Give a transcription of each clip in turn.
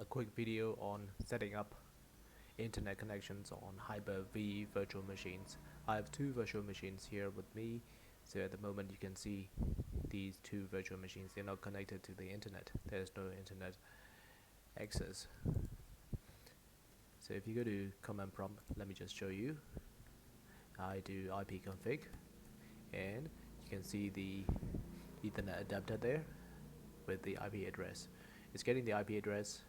quick video on setting up internet connections on Hyper-V virtual machines. I have two virtual machines here with me, so at the moment you can see these two virtual machines. They're not connected to the internet. There's no internet access. So if you go to command prompt, let me just show you. I do ipconfig, and you can see the Ethernet adapter there with the IP address. It's getting the IP address,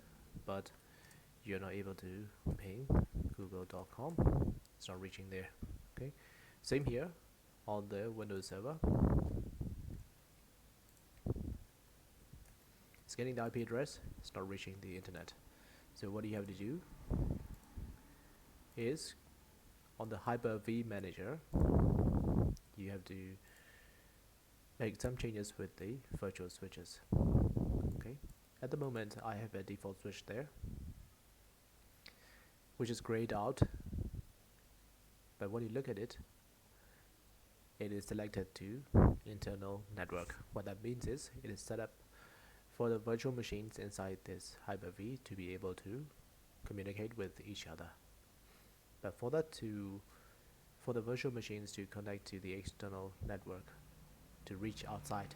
but you're not able to ping google.com. It's not reaching there. Okay, same here on the Windows server. It's getting the IP address, it's not reaching the internet. So what you have to do is on the Hyper-V manager, you have to make some changes with the virtual switches. Okay, at the moment I have a default switch there, which is grayed out, but when you look at it, it is selected to internal network. What that means is it is set up for the virtual machines inside this Hyper-V to be able to communicate with each other. But for the virtual machines to connect to the external network, to reach outside,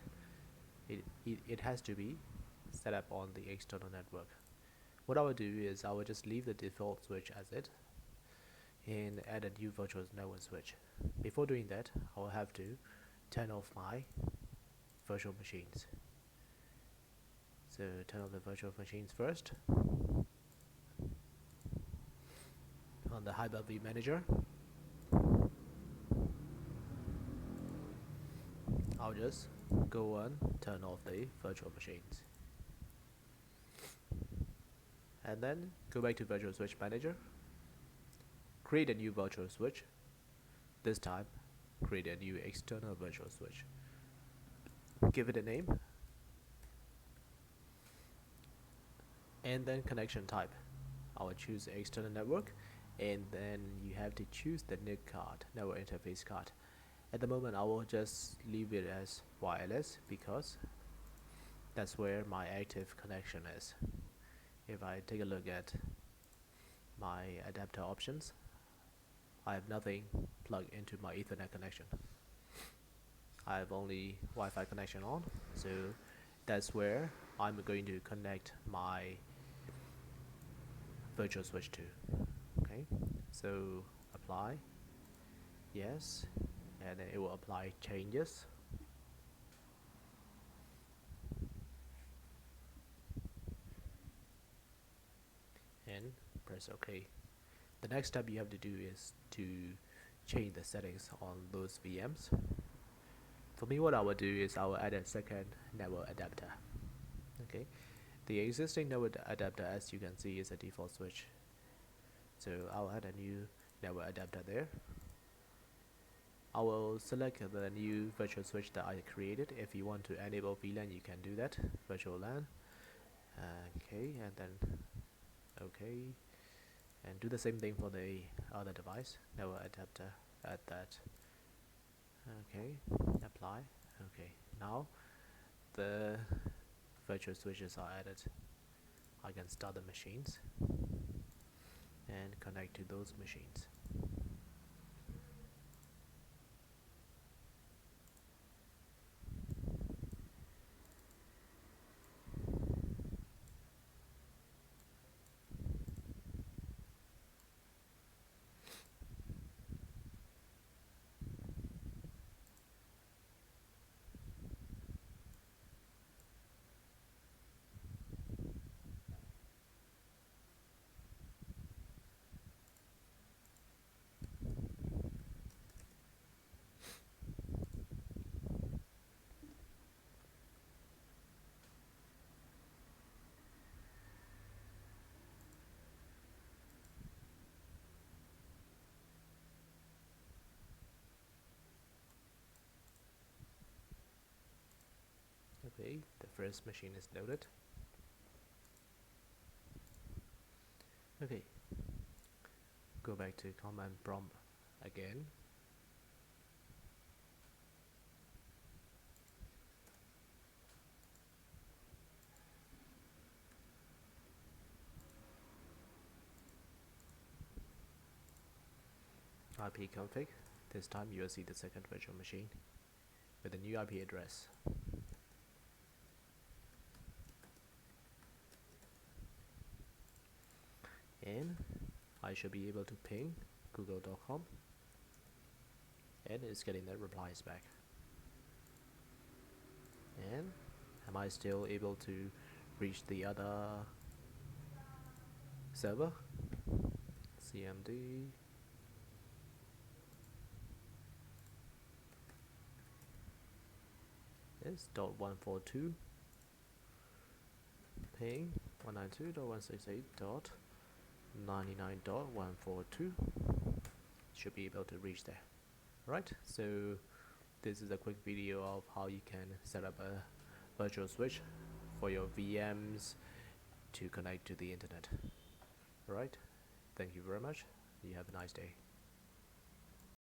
it has to be set up on the external network. What I will do is I will just leave the default switch as it and add a new virtual network switch. Before doing that, I will have to turn off my virtual machines. So turn off the virtual machines first on the Hyper-V manager. I'll just go on turn off the virtual machines, and then go back to virtual switch manager, create a new virtual switch. This time create a new external virtual switch, give it a name, and then connection type. I will choose external network, and then you have to choose the NIC card, network interface card. At the moment I will just leave it as wireless because that's where my active connection is. If I take a look at my adapter options, I have nothing plugged into my Ethernet connection. I have only Wi-Fi connection on, so that's where I'm going to connect my virtual switch to. Okay, so apply, yes, and then it will apply changes. And press OK. The next step you have to do is to change the settings on those VMs. For me, what I will do is I will add a second network adapter. Okay, the existing network adapter, as you can see, is a default switch, so I'll add a new network adapter there. I will select the new virtual switch that I created. If you want to enable VLAN, you can do that, virtual LAN. Okay, and then okay, and do the same thing for the other device, network adapter, add that. Okay, apply. Okay, now the virtual switches are added. I can start the machines and connect to those machines. Okay, the first machine is loaded. Okay, go back to command prompt again. ipconfig. This time you will see the second virtual machine with the new IP address. And I should be able to ping google.com, and it's getting the replies back. And am I still able to reach the other server? CMD. It's .142 ping 192.168.99.142. Should be able to reach there. Right, so this is a quick video of how you can set up a virtual switch for your VMs to connect to the internet. Right, thank you very much. You have a nice day.